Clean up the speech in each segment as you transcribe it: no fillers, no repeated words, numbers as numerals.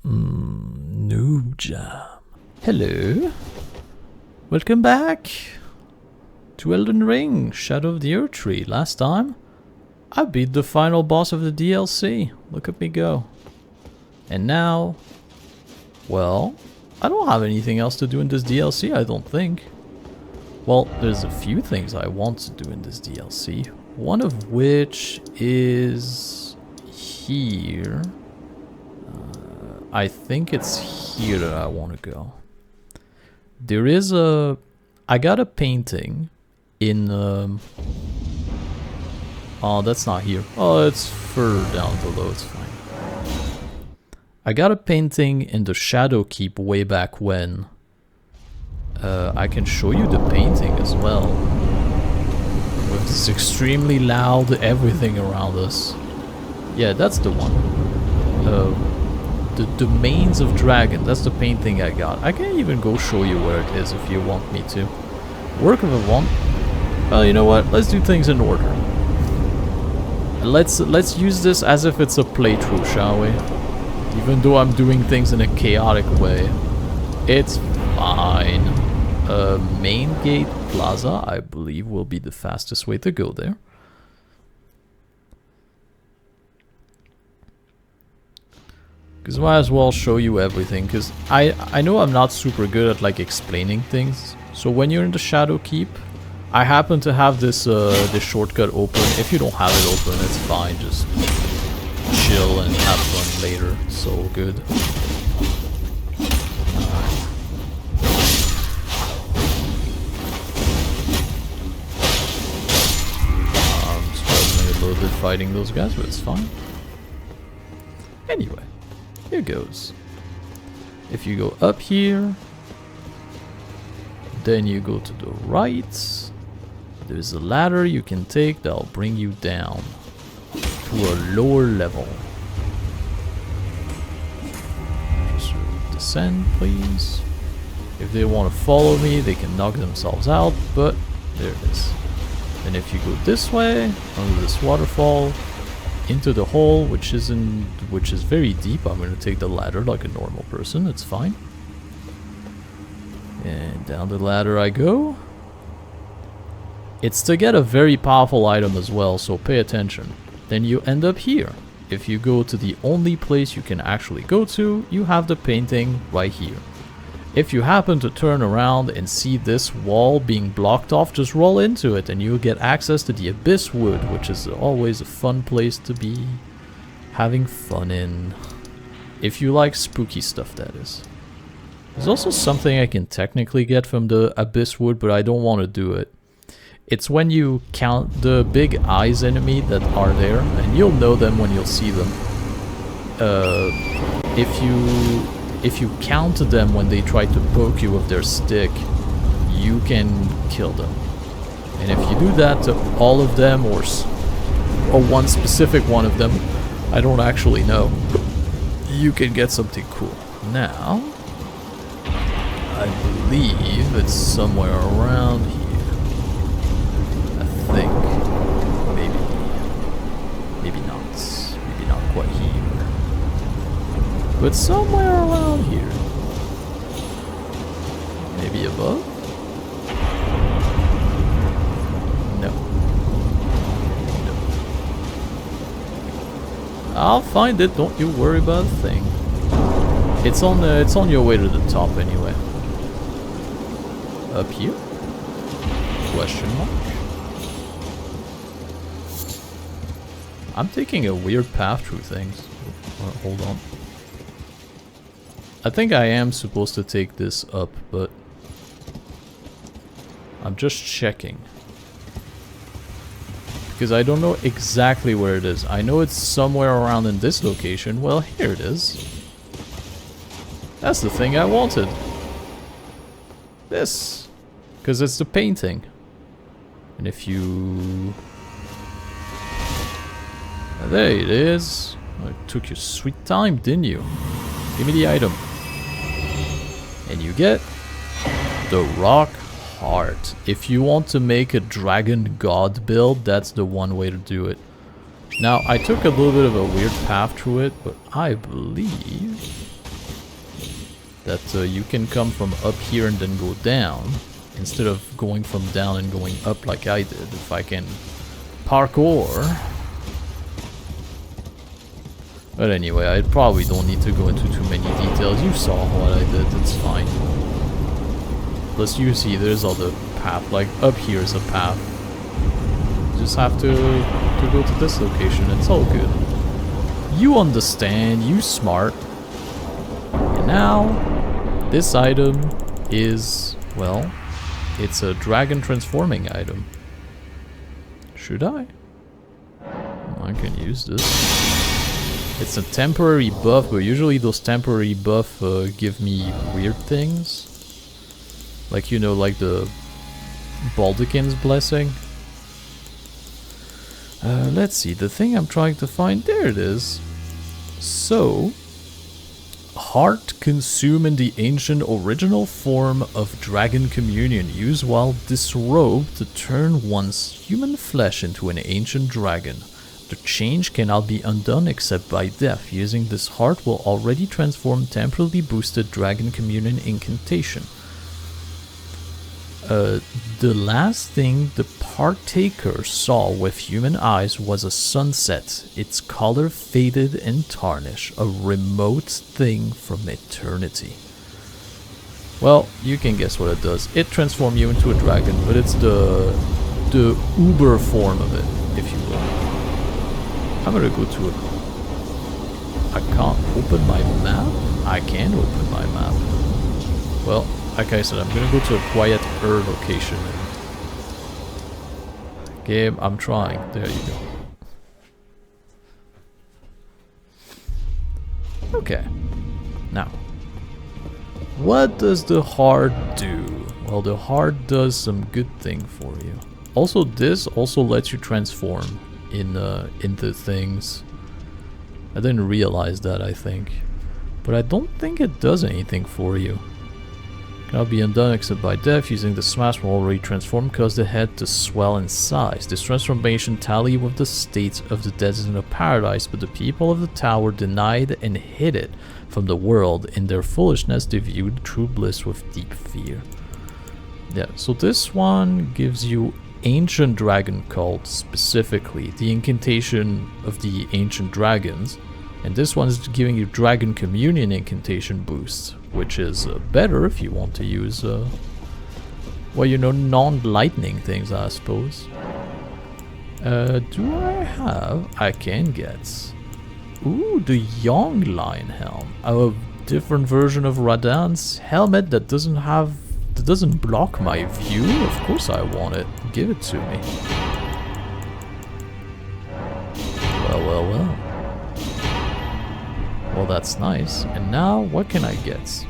Noob Jam. Hello. Welcome back to Elden Ring, Shadow of the Erdtree. Last time, I beat the final boss of the DLC. Look at me go. And now, well, I don't have anything else to do in this DLC, I don't think. Well, there's a few things I want to do in this DLC. One of which is here. I think it's here that I want to go. There is a... I got a painting in... oh, that's not here. Oh, it's further down below, it's fine. I got a painting in the Shadow Keep way back when. I can show you the painting as well. With this extremely loud everything around us. Yeah, that's the one. The Domains of Dragon, that's the painting I got. I can even go show you where it is if you want me to. Work of a want. Well, you know what? Let's do things in order. Let's use this as if it's a playthrough, shall we? Even though I'm doing things in a chaotic way. It's fine. Main Gate Plaza, I believe, will be the fastest way to go there. Because I might as well show you everything, because I know I'm not super good at like explaining things. So when you're in the Shadow Keep, I happen to have this this shortcut open. If you don't have it open, it's fine. Just chill and have fun later. It's so good. I'm struggling a little bit fighting those guys, but it's fine. Anyway. Here goes. If you go up here, then you go to the right. There's a ladder you can take that'll bring you down to a lower level. Just descend, please. If they want to follow me, they can knock themselves out, but there it is. And if you go this way, under this waterfall, into the hole, which is very deep. I'm going to take the ladder like a normal person. It's fine. And down the ladder I go. It's to get a very powerful item as well, so pay attention. Then you end up here. If you go to the only place you can actually go to, you have the painting right here. If you happen to turn around and see this wall being blocked off, just roll into it and you'll get access to the Abyss Wood, which is always a fun place to be having fun in. If you like spooky stuff, that is. There's also something I can technically get from the Abyss Wood, but I don't want to do it. It's when you count the big eyes enemy that are there, and you'll know them when you'll see them. If you count them when they try to poke you with their stick, you can kill them. And if you do that to all of them, or one specific one of them, I don't actually know, you can get something cool. Now, I believe it's somewhere around here. I think. Maybe not. Maybe not quite here. But somewhere around here. Maybe above? No. No. I'll find it, don't you worry about a thing. It's on your way to the top anyway. Up here? Question mark? I'm taking a weird path through things. Hold on. I think I am supposed to take this up, but I'm just checking. Because I don't know exactly where it is. I know it's somewhere around in this location. Well, here it is. That's the thing I wanted. This. Because it's the painting. And if you... There it is. It took you sweet time, didn't you? Give me the item. And you get the rock heart. If you want to make a dragon god build, that's the one way to do it. Now, I took a little bit of a weird path through it, but I believe that you can come from up here and then go down, instead of going from down and going up like I did. If I can parkour. But anyway, I probably don't need to go into too many details. You saw what I did, it's fine. Plus you see there's other path, like up here is a path. Just have to go to this location, it's all good. You understand, you smart. And now, this item is, well, it's a dragon transforming item. Should I? I can use this. It's a temporary buff, but usually those temporary buff give me weird things. Like, you know, like the Baldekin's blessing. Let's see, the thing I'm trying to find, there it is. So, heart consume in the ancient original form of dragon communion, used while disrobed to turn one's human flesh into an ancient dragon. The change cannot be undone except by death. Using this heart will already transform temporarily boosted dragon communion incantation. The last thing the partaker saw with human eyes was a sunset, its color faded and tarnished, a remote thing from eternity. Well, you can guess what it does. It transforms you into a dragon, but it's the uber form of it, if you will. I'm gonna go to it. I can't open my map? I can open my map. Well, like I said, I'm gonna go to a quieter location. Game, I'm trying. There you go. Okay. Now, what does the heart do? Well, the heart does some good thing for you. Also, this also lets you transform into things. I didn't realize that, I think. But I don't think it does anything for you. Cannot be undone except by death. Using the smash will already transform, cause the head to swell in size. This transformation tally with the state of the desert of paradise, but the people of the tower denied and hid it from the world. In their foolishness, they viewed true bliss with deep fear. Yeah, so this one gives you Ancient Dragon Cult, specifically the incantation of the ancient dragons, and this one is giving you Dragon Communion incantation boost, which is better if you want to use well, you know, non-lightning things, I suppose. Do I have? I can get. Ooh, the Young Lion Helm, a different version of Radahn's helmet that doesn't block my view. Of course I want it. Give it to me. Well. Well, that's nice. And now, what can I get?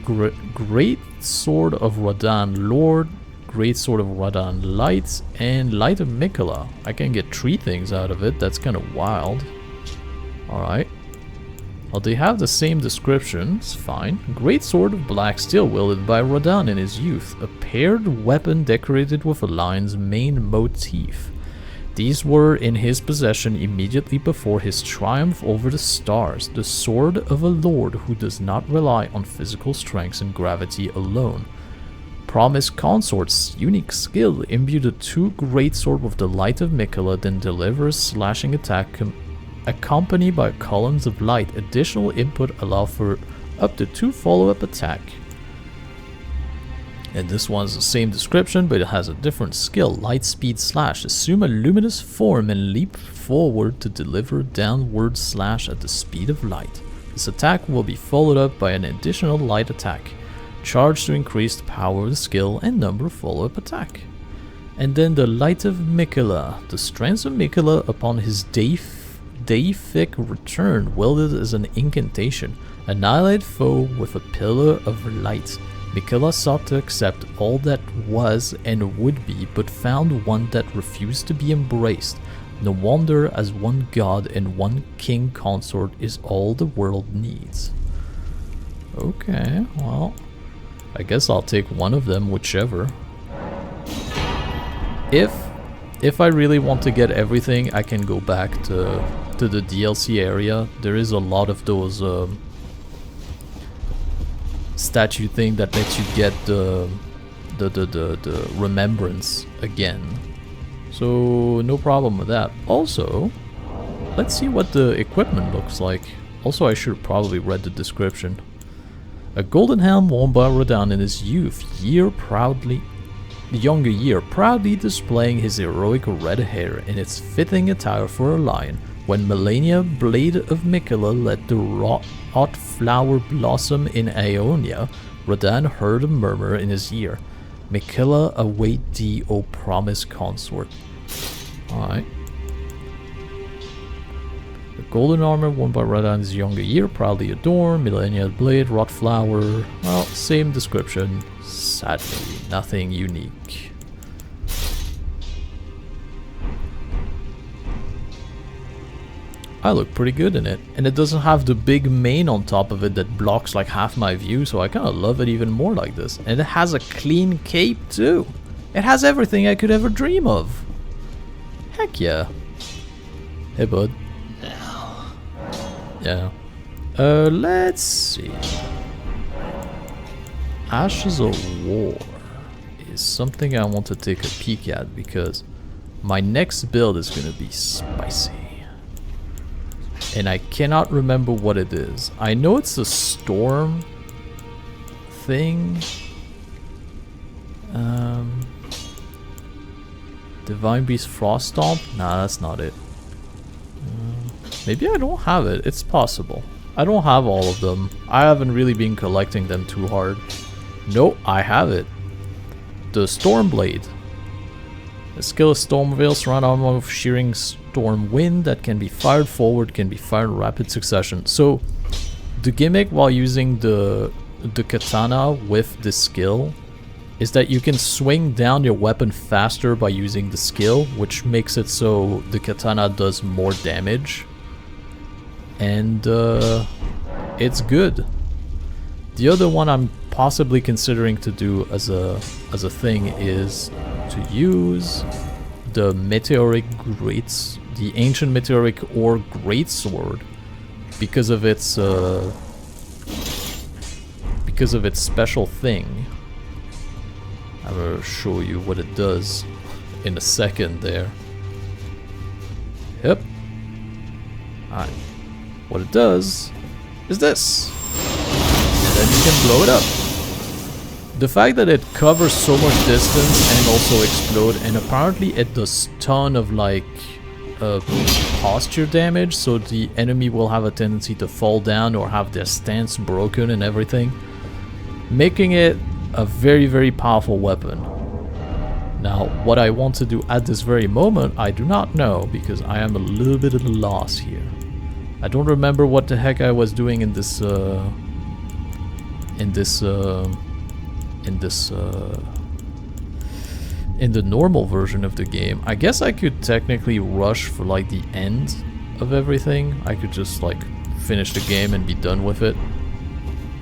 Great Sword of Elden Lord, Great Sword of Elden Light, and Light of Mikola. I can get 3 things out of it. That's kind of wild. Alright. Well, they have the same description, it's fine. Great Sword of Black Steel wielded by Radahn in his youth, a paired weapon decorated with a lion's mane motif. These were in his possession immediately before his triumph over the stars, the sword of a lord who does not rely on physical strength and gravity alone. Promised consort's unique skill, imbued a 2 great sword with the Light of Mikola, then delivers slashing attack accompanied by columns of light. Additional input allow for up to 2 follow-up attack. And this one's the same description, but it has a different skill. Light speed slash. Assume a luminous form and leap forward to deliver downward slash at the speed of light. This attack will be followed up by an additional light attack. Charge to increase the power of the skill and number of follow-up attack. And then the Light of Mikola. The strength of Mikola upon his deific return, wielded as an incantation. Annihilate foe with a pillar of light. Mikola sought to accept all that was and would be, but found one that refused to be embraced. No wonder, as one god and one king consort is all the world needs. Okay, well, I guess I'll take one of them, whichever. If I really want to get everything, I can go back to the DLC area. There is a lot of those statue thing that lets you get the remembrance again. So no problem with that. Also, let's see what the equipment looks like. Also, I should have probably read the description. A golden helm worn by Radahn in his younger year, proudly displaying his heroic red hair in its fitting attire for a lion. When Melania, blade of Miquella, let the hot flower blossom in Aeonia, Radahn heard a murmur in his ear. Miquella, await thee, O promised consort. Alright. The golden armor worn by Radahn's younger year, proudly adorned, Melania blade, rot flower. Well, same description. Sadly, nothing unique. I look pretty good in it, and it doesn't have the big mane on top of it that blocks like half my view, so I kind of love it even more like this. And it has a clean cape too. It has everything I could ever dream of. Heck yeah. Hey bud. Yeah. Let's see. Ashes of War is something I want to take a peek at because my next build is gonna be spicy. And I cannot remember what it is. I know it's a storm thing. Divine Beast Frost Stomp? Nah, that's not it. Maybe I don't have it. It's possible. I don't have all of them. I haven't really been collecting them too hard. No, I have it. The Stormblade. A skill of Storm Veil, surround armor of shearing storm wind that can be fired forward, can be fired in rapid succession. So, the gimmick while using the katana with this skill is that you can swing down your weapon faster by using the skill, which makes it so the katana does more damage. And it's good. The other one I'm possibly considering to do as a thing is to use the meteoric greats, the ancient meteoric ore greatsword, because of its special thing. I will show you what it does in a second there. Yep. Alright. What it does is this. And then you can blow it up. The fact that it covers so much distance and also explode, and apparently it does ton of like posture damage, so the enemy will have a tendency to fall down or have their stance broken and everything, making it a very, very powerful weapon. Now, what I want to do at this very moment, I do not know, because I am a little bit at a loss here. I don't remember what the heck I was doing in this in the normal version of the game. I guess I could technically rush for like the end of everything. I could just like finish the game and be done with it.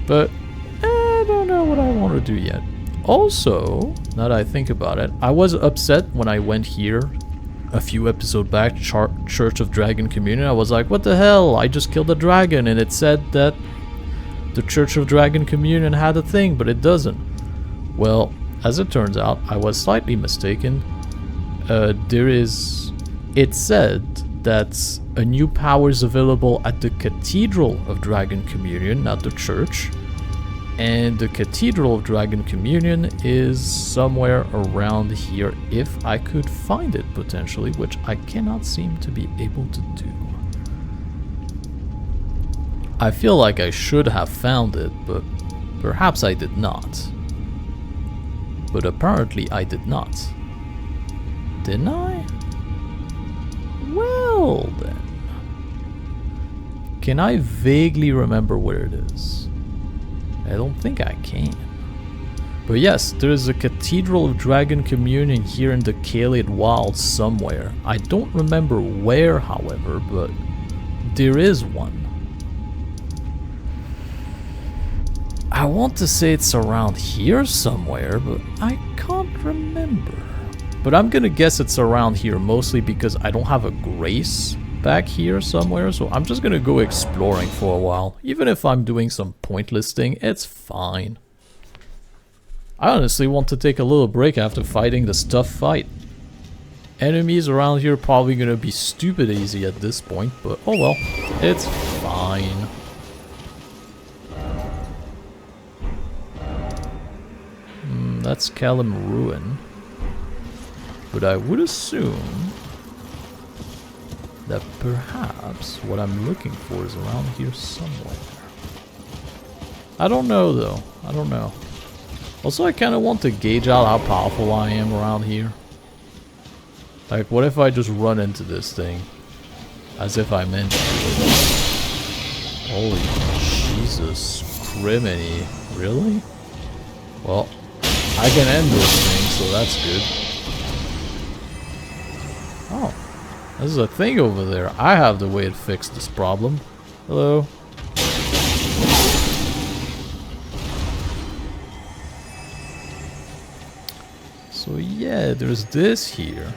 But I don't know what I want to do yet. Also, now that I think about it, I was upset when I went here a few episodes back, Church of Dragon Communion. I was like, what the hell? I just killed a dragon and it said that the Church of Dragon Communion had a thing, but it doesn't. Well, as it turns out, I was slightly mistaken. It said that a new power is available at the Cathedral of Dragon Communion, not the church. And the Cathedral of Dragon Communion is somewhere around here, if I could find it potentially, which I cannot seem to be able to do. I feel like I should have found it, but perhaps I did not. But apparently I did not. Didn't I? Well then. Can I vaguely remember where it is? I don't think I can. But yes, there is a Cathedral of Dragon Communion here in the Caelid Wilds somewhere. I don't remember where, however, but there is one. I want to say it's around here somewhere, but I can't remember. But I'm gonna guess it's around here, mostly because I don't have a grace back here somewhere, so I'm just gonna go exploring for a while. Even if I'm doing some pointless thing, it's fine. I honestly want to take a little break after fighting the tough fight. Enemies around here are probably gonna be stupid easy at this point, but oh well, it's fine. That's Callum Ruin. But I would assume that perhaps what I'm looking for is around here somewhere. I don't know though, I don't know. Also, I kind of want to gauge out how powerful I am around here. Like, what if I just run into this thing? As if I meant to. Holy Jesus criminy. Really? Well, I can end this thing, so that's good. Oh. There's a thing over there. I have the way to fix this problem. Hello? So yeah, there's this here.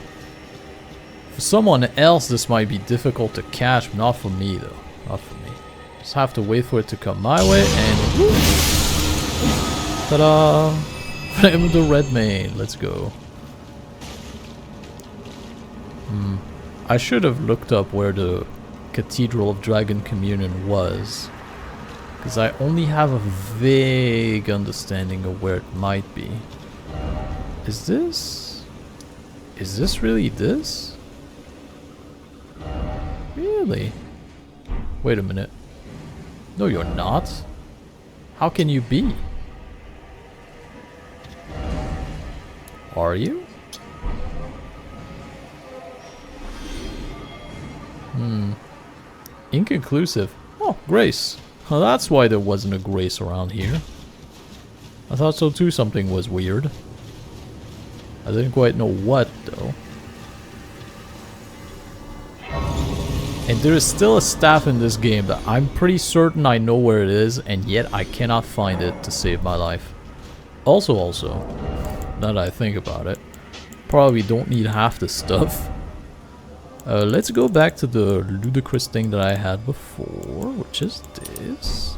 For someone else, this might be difficult to catch, but not for me though. Not for me. Just have to wait for it to come my way and whoop. Ta-da! Flame of the Red Mane. Let's go. I should have looked up where the Cathedral of Dragon Communion was. Because I only have a vague understanding of where it might be. Is this really this? Really? Wait a minute. No, you're not. How can you be? Are you? Inconclusive. Oh, Grace. Well, that's why there wasn't a Grace around here. I thought so too, something was weird. I didn't quite know what, though. And there is still a staff in this game that I'm pretty certain I know where it is, and yet I cannot find it to save my life. Also, now that I think about it, probably don't need half the stuff. Let's go back to the ludicrous thing that I had before, which is this.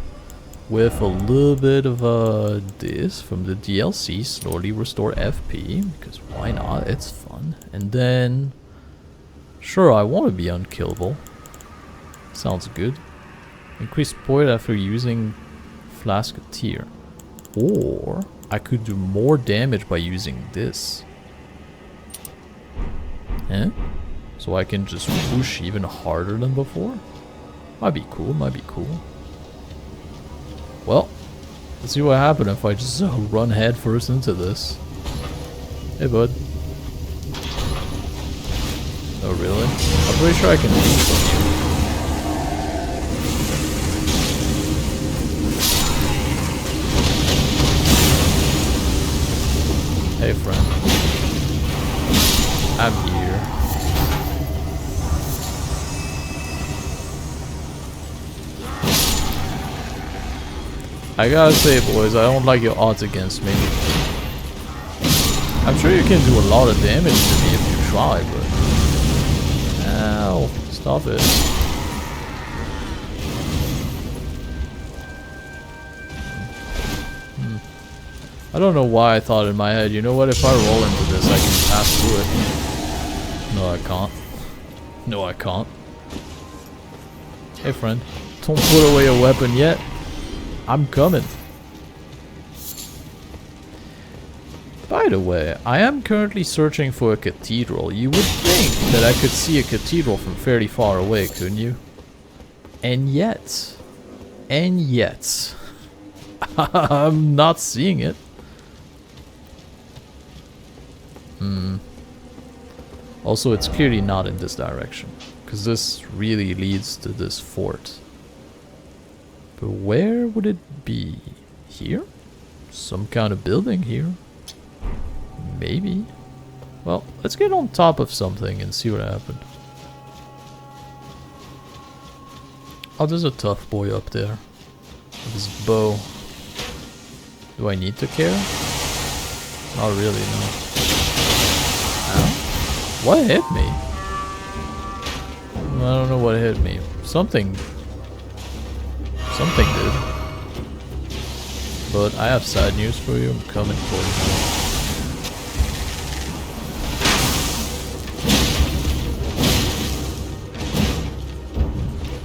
With a little bit of this from the DLC, slowly restore FP, because why not, it's fun. And then, sure, I want to be unkillable. Sounds good. Increase point after using Flasketeer. Or, I could do more damage by using this. Eh? So I can just whoosh even harder than before? Might be cool, might be cool. Well, let's see what happens if I just run head first into this. Hey bud. Oh really? I'm pretty sure I can leave from you. Hey friend. I'm here. I gotta say, boys, I don't like your odds against me. I'm sure you can do a lot of damage to me if you try, but... Ow, stop it. I don't know why I thought in my head, you know what, if I roll into this, I can pass through it. No, I can't. No, I can't. Hey, friend. Don't put away a weapon yet. I'm coming. By the way, I am currently searching for a cathedral. You would think that I could see a cathedral from fairly far away, couldn't you? And yet, I'm not seeing it. Also, it's clearly not in this direction, because this really leads to this fort. But where would it be? Here? Some kind of building here. Maybe. Well, let's get on top of something and see what happened. Oh, there's a tough boy up there. With his bow. Do I need to care? Not really, no. Ow. What hit me? I don't know what hit me. Something did. But I have sad news for you. I'm coming for you.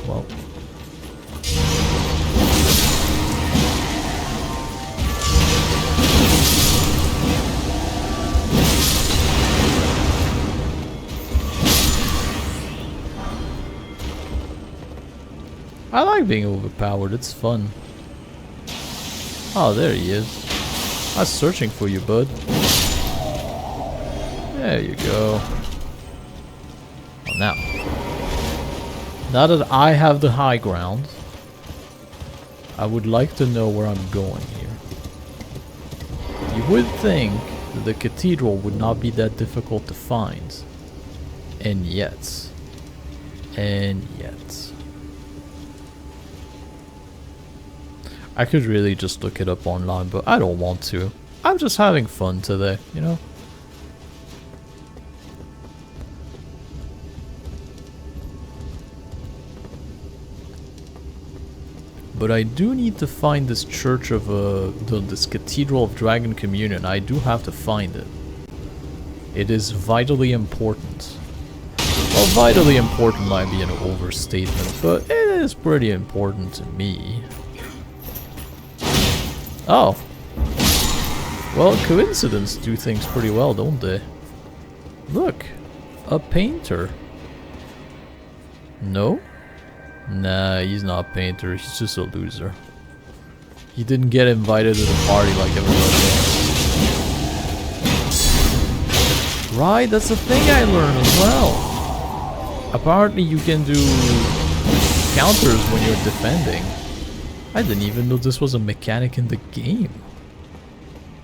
Well. I like being overpowered, it's fun. Oh, there he is. I was searching for you, bud. There you go. Well, now that I have the high ground, I would like to know where I'm going here. You would think that the cathedral would not be that difficult to find. And yet. I could really just look it up online, but I don't want to. I'm just having fun today, you know? But I do need to find this church of, this Cathedral of Dragon Communion. I do have to find it. It is vitally important. Well, vitally important might be an overstatement, but it is pretty important to me. Oh. Well, coincidence do things pretty well, don't they? Look. A painter. No? Nah, he's not a painter. He's just a loser. He didn't get invited to the party like everybody else. Right, that's the thing I learned as well. Apparently you can do counters when you're defending. I didn't even know this was a mechanic in the game.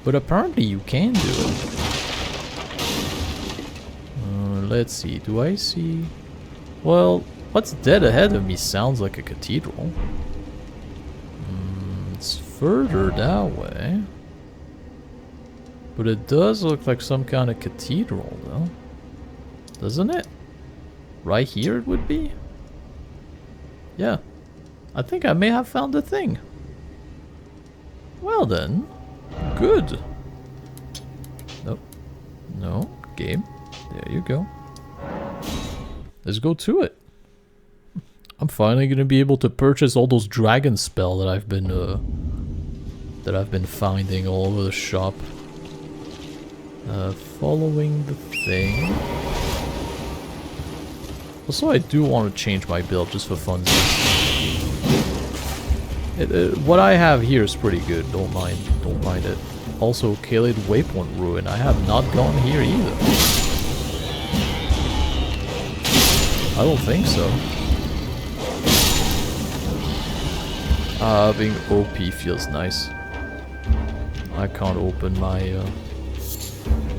But apparently you can do it. Let's see, do I see... Well, what's dead ahead of me sounds like a cathedral. It's further that way. But it does look like some kind of cathedral though. Doesn't it? Right here it would be? Yeah. I think I may have found the thing. Well then, good. Nope. No, game. There you go. Let's go to it. I'm finally gonna be able to purchase all those dragon spell that I've been finding all over the shop. Following the thing. Also, I do want to change my build just for fun. What I have here is pretty good. Don't mind it. Also, Kaled Waypoint Ruin. I have not gone here either. I don't think so. Being OP feels nice. I can't open my.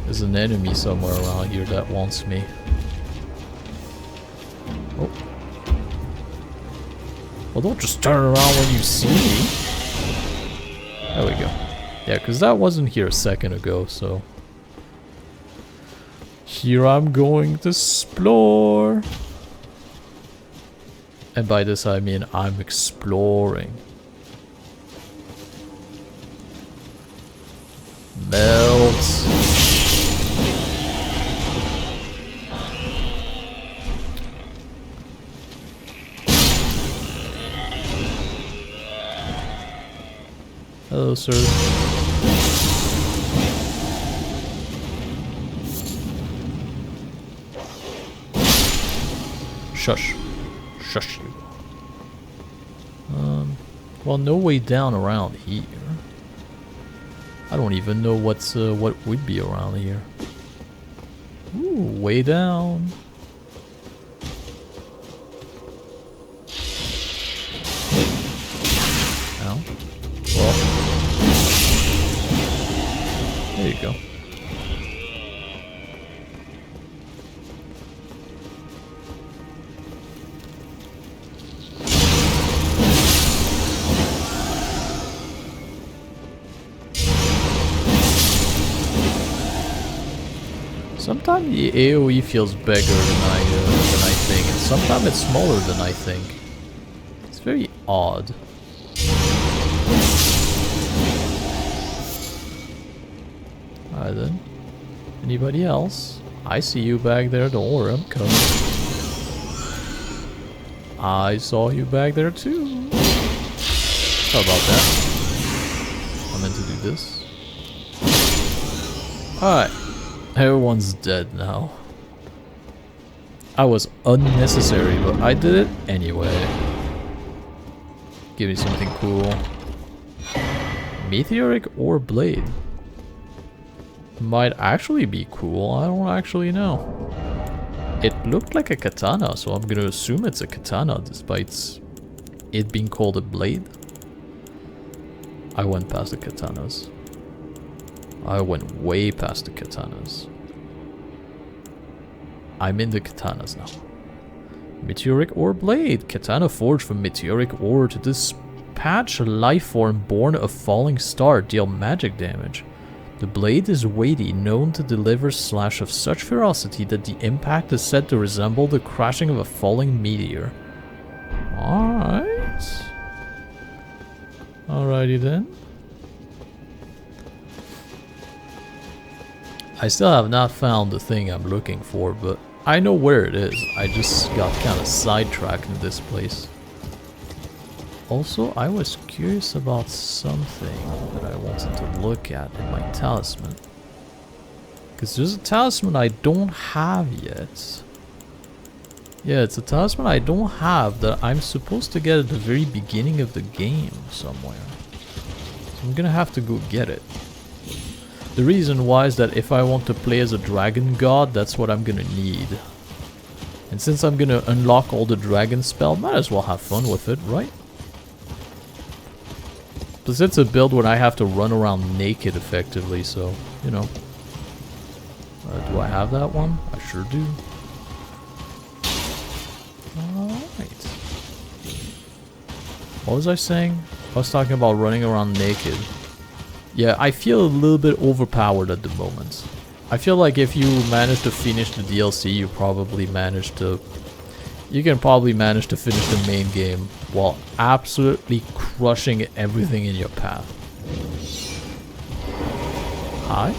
There's an enemy somewhere around here that wants me. Oh. Well, don't just turn around when you see me. There we go. Yeah, because that wasn't here a second ago, so... Here I'm going to explore. And by this I mean I'm exploring. Melt. Hello, sir. Shush. Shush you. Well, no way down around here. I don't even know what would be around here. Ooh, way down. Ow. Well. There you go. Sometimes the AoE feels bigger than I think in sometimes it's smaller than I think. It's very odd. Alright then. Anybody else? I see you back there, don't worry, I'm coming. I saw you back there too. How about that? I meant to do this. Alright. Everyone's dead now. I was unnecessary, but I did it anyway. Give me something cool. Meteoric ore blade. Might actually be cool, I don't actually know. It looked like a katana, so I'm gonna assume it's a katana despite it being called a blade. I went past the katanas. I went way past the katanas. I'm in the katanas now. Meteoric ore blade. Katana forged from meteoric ore to dispatch a life form born of falling star. Deal magic damage. The blade is weighty, known to deliver slash of such ferocity that the impact is said to resemble the crashing of a falling meteor. Alright. Alrighty then. I still have not found the thing I'm looking for, but I know where it is. I just got kind of sidetracked in this place. Also, I was curious about something that I wanted to look at in my talisman. Because there's a talisman I don't have yet. Yeah, it's a talisman I don't have that I'm supposed to get at the very beginning of the game somewhere. So I'm gonna have to go get it. The reason why is that if I want to play as a dragon god, that's what I'm gonna need. And since I'm gonna unlock all the dragon spell, might as well have fun with it, right? Plus it's a build when I have to run around naked effectively, so, you know. Do I have that one? I sure do. Alright. What was I saying? I was talking about running around naked. Yeah, I feel a little bit overpowered at the moment. I feel like if you manage to finish the DLC, you probably manage to... You can probably manage to finish the main game while absolutely crushing everything in your path. Hi?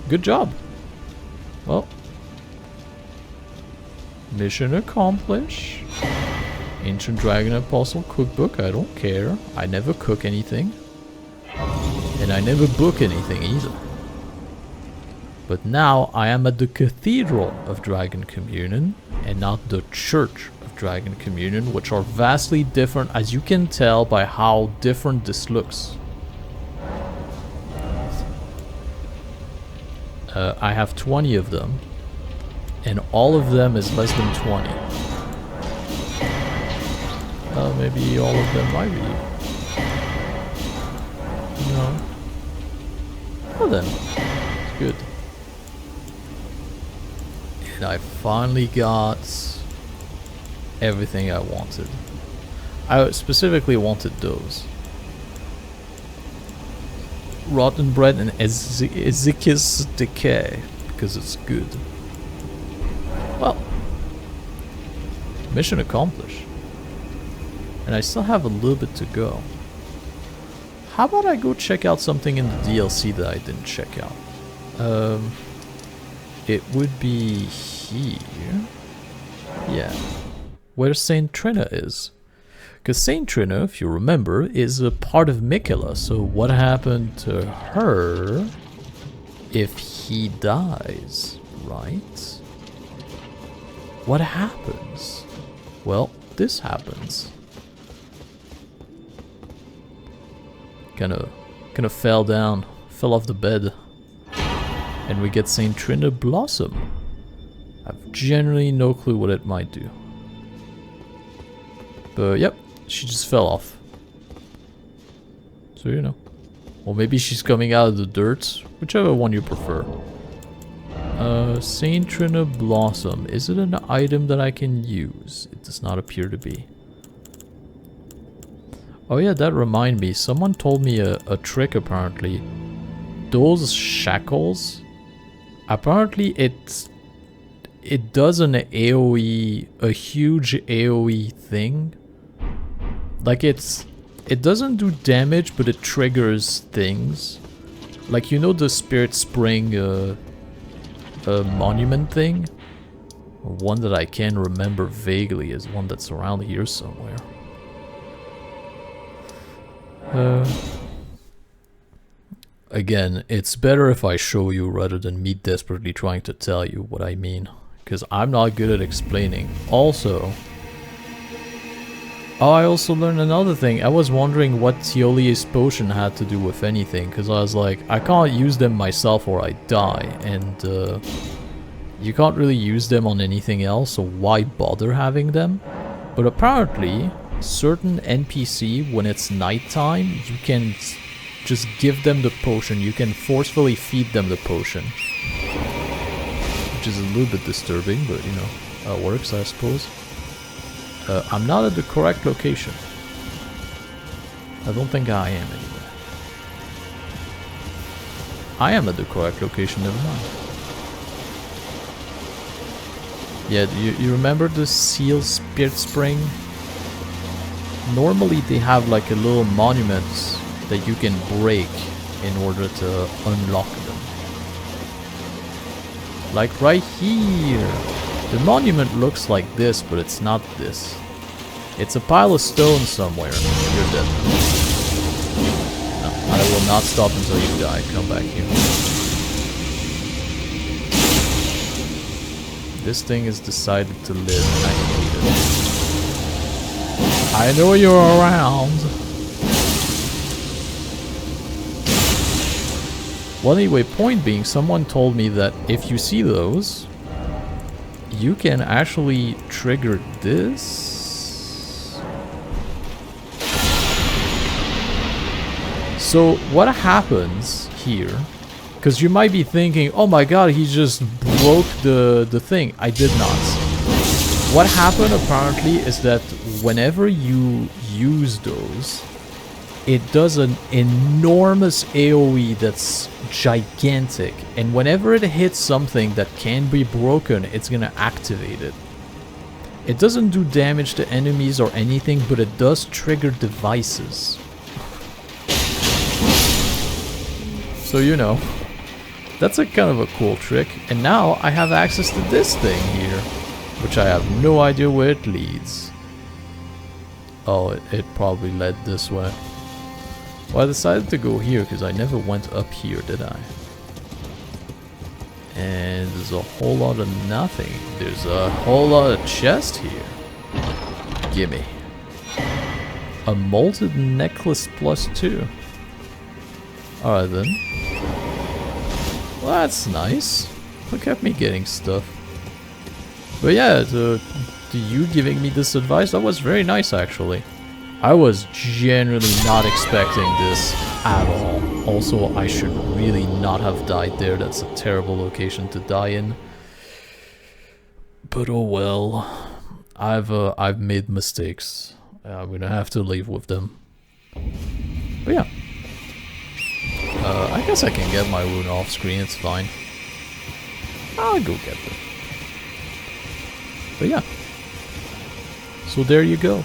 Good job. Well. Mission accomplished. Ancient Dragon Apostle cookbook, I don't care. I never cook anything. And I never book anything either. But now I am at the Cathedral of Dragon Communion and not the Church of Dragon Communion, which are vastly different, as you can tell by how different this looks. I have 20 of them, and all of them is less than 20. Maybe all of them might be. No. Well then, it's good. And I finally got everything I wanted. I specifically wanted those. Rotten bread and Ezekiel's decay, because it's good. Well, mission accomplished. And I still have a little bit to go. How about I go check out something in the DLC that I didn't check out? It would be here. Yeah. Where Saint Trina is. Because Saint Trina, if you remember, is a part of Miquella. So what happened to her if he dies, right? What happens? Well, this happens. Kind of fell down, fell off the bed. And we get Saint Trina Blossom. I've generally no clue what it might do. But yep, she just fell off. So you know. Or maybe she's coming out of the dirt, whichever one you prefer. Saint Trina Blossom. Is it an item that I can use? It does not appear to be. Oh yeah, that reminds me. Someone told me a trick apparently. those shackles, apparently it does an AoE, a huge AoE thing. Like it doesn't do damage, but it triggers things. Like, you know the Spirit Spring monument thing? One that I can remember vaguely is one that's around here somewhere. Again, it's better if I show you rather than me desperately trying to tell you what I mean. Because I'm not good at explaining. Also... Oh, I also learned another thing. I was wondering what Thioli's potion had to do with anything. Because I was like, I can't use them myself or I die. And you can't really use them on anything else, so why bother having them? But apparently, certain NPC, when it's nighttime, you can just give them the potion. You can forcefully feed them the potion. Which is a little bit disturbing, but you know, how it works, I suppose. I'm not at the correct location. I don't think I am anyway. I am at the correct location, never mind. Yeah, you remember the Seal Spirit Spring? Normally they have like a little monument that you can break in order to unlock them. Like right here. The monument looks like this, but it's not this. It's a pile of stone somewhere. You're dead. No, I will not stop until you die. Come back here. This thing has decided to live, and I hate it. I know you're around. Well, anyway, point being, someone told me that if you see those, you can actually trigger this. So what happens here, because you might be thinking, oh my god, he just broke the thing. I did not. What happened apparently is that whenever you use those, it does an enormous AoE that's gigantic, and whenever it hits something that can be broken, it's gonna activate it. It doesn't do damage to enemies or anything, but it does trigger devices. So you know, that's a kind of a cool trick, and now I have access to this thing here, which I have no idea where it leads. Oh, it probably led this way. Well, I decided to go here because I never went up here, did I? And there's a whole lot of nothing. There's a whole lot of chest here. Gimme. A molded necklace +2. Alright then. Well, that's nice. Look at me getting stuff. But yeah, to you giving me this advice, that was very nice actually. I was generally not expecting this at all. Also, I should really not have died there. That's a terrible location to die in. But oh well. I've made mistakes. I'm gonna have to live with them. But yeah. I guess I can get my rune off screen, it's fine. I'll go get them. But yeah. So there you go.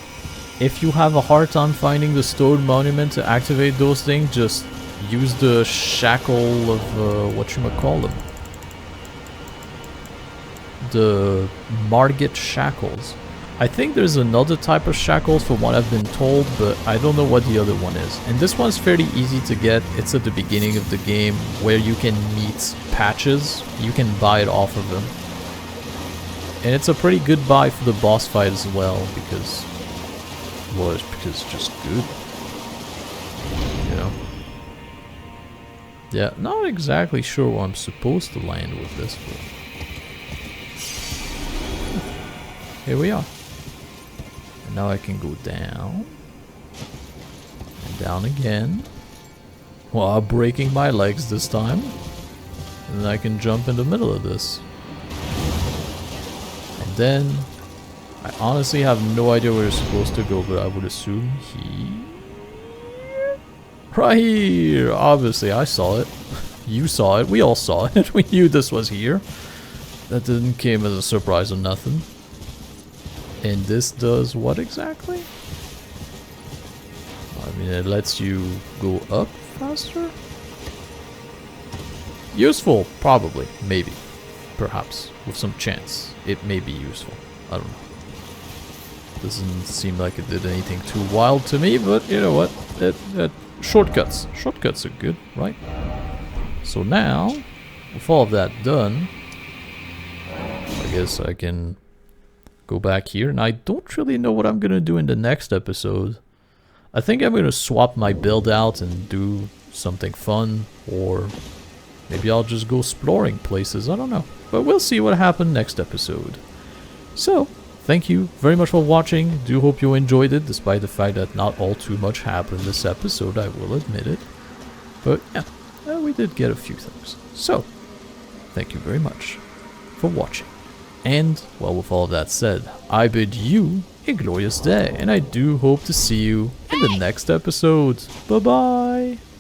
If you have a hard time finding the stone monument to activate those things, just use the shackle of, whatchamacallem. The Margit shackles. I think there's another type of shackles from what I've been told, but I don't know what the other one is. And this one's fairly easy to get. It's at the beginning of the game where you can meet patches. You can buy it off of them. And it's a pretty good buy for the boss fight as well, because... well, it's because it's just good. You know? Yeah, not exactly sure where I'm supposed to land with this, but... here we are. And now I can go down. And down again. While breaking my legs this time. And then I can jump in the middle of this. And then... I honestly have no idea where it's supposed to go, but I would assume here. Right here! Obviously, I saw it. You saw it. We all saw it. We knew this was here. That didn't come as a surprise or nothing. And this does what exactly? I mean, it lets you go up faster? Useful, probably, maybe, perhaps, with some chance. It may be useful. I don't know. Doesn't seem like it did anything too wild to me, but you know what? Shortcuts. Shortcuts are good, right? So now, with all of that done, I guess I can go back here. And I don't really know what I'm gonna do in the next episode. I think I'm gonna swap my build out and do something fun, or maybe I'll just go exploring places. I don't know. But we'll see what happens next episode. So, thank you very much for watching. Do hope you enjoyed it, despite the fact that not all too much happened this episode, I will admit it. But yeah, we did get a few things. So, thank you very much for watching. And, well, with all that said, I bid you a glorious day, and I do hope to see you in the next episode. Bye-bye!